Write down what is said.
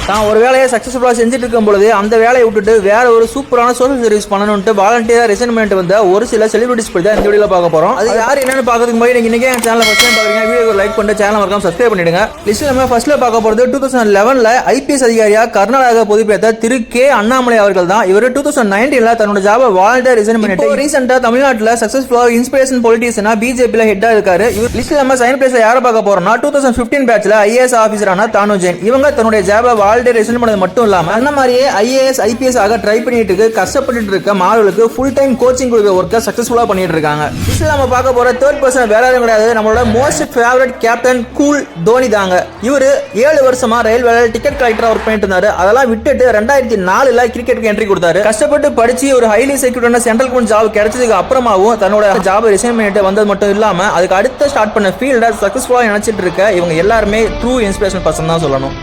தான் ஒரு வேலையை சக்சஸ்ஃபுல்லாக செஞ்சுட்டு இருக்கும் பொழுது அந்த வேலையை விட்டுட்டு வேற ஒரு சூப்பரான சோஷியல் சர்வீஸ் பண்ணணும்ட்டு வாலண்டியரா ரிசைன் பண்ணிட்டு வந்த ஒரு சில செலிபிரிட்டிஸ் பத்தி தான் இந்த வீடியோல பார்க்க போறோம். அது யார் என்னன்னு பார்க்கறதுக்கு முன்னாடி நீங்க இன்னைக்கு என் சேனலை ஃபர்ஸ்ட் டைம் பாக்குறீங்க, வீடியோக்கு லைக் பண்ணிட்டு சேனலை மறக்காம சப்ஸ்கிரைப் பண்ணிடுங்க. லிஸ்ட்ல நம்ம ஃபர்ஸ்ட்ல பார்க்க போறது 2011ல ஐபிஎஸ் அதிகாரியா கர்நாடகா பொதுப்பேத்த திரு கே அண்ணாமலை அவர்கள் தான். இவர் 2019ல தன்னோட ஜாபை வாலண்டியரா ரிசைன் பண்ணிட்டு ரீசெண்டா தமிழ்நாட்டுல சக்சஸ்ஃபுல்லா இன்ஸ்பிரேஷன் பொலிட்டிஷியனா பிஜேபில ஹெட்டா இருக்காரு. இவர் லிஸ்ட்ல நம்ம செகண்ட் பிளேஸ்ல யாரை பார்க்க போறோம்னா 2015 பேட்ச்ல ஐஏஎஸ் ஆபீசரான தானு ஜெயின். இவங்க தன்னுடைய ஜாபை வாலண்டியரா ரிசைன் பண்ணது மட்டும் இல்லாம அந்த மாதிரியே ஐஏஎஸ் ஐபிஎஸ் ஆக ட்ரை பண்ணிட்டு இருக்கு கஷ்டப்பட்டு இருக்க மாணவர்களுக்கு ஃபுல் டைம் கோச்சிங் கொடுக்கிற ஒர்க்கை சக்சஸ்ஃபுல்லா பண்ணிட்டு இருக்காங்க. இதுல நம்ம பார்க்க போற தேர்ட் பர்சன் வேற யாரும் கிடையாது, நம்மளோட most favourite captain cool Dhoni தாங்க. இவரு 7 வருஷமா ரயில்வேல டிக்கெட் கலெக்டரா ஒர்க் பண்ணிட்டு இருந்தாரு. அதெல்லாம் விட்டுட்டு 2004ல கிரிக்கெட்டுக்கு என்ட்ரி கொடுத்தாரு. கஷ்டப்பட்டு படிச்சு ஒரு ஹைலி செக்யூர்டான சென்ட்ரல் கவர்மெண்ட் ஜாப் கிடைச்சதுக்கு அப்புறமாவும் தன்னோட ஜாப் ரிசைன் பண்ணிட்டு வந்தது மட்டும் இல்லாம அதுக்கு அடுத்த ஸ்டார்ட் பண்ண ஃபீல்ட சக்சஸ்ஃபுல்லா நினைச்சிட்டு இருக்க இவங்க எல்லாருமே ட்ரூ இன்ஸ்பிரேஷன் பர்சன் தான் சொல்லணும்.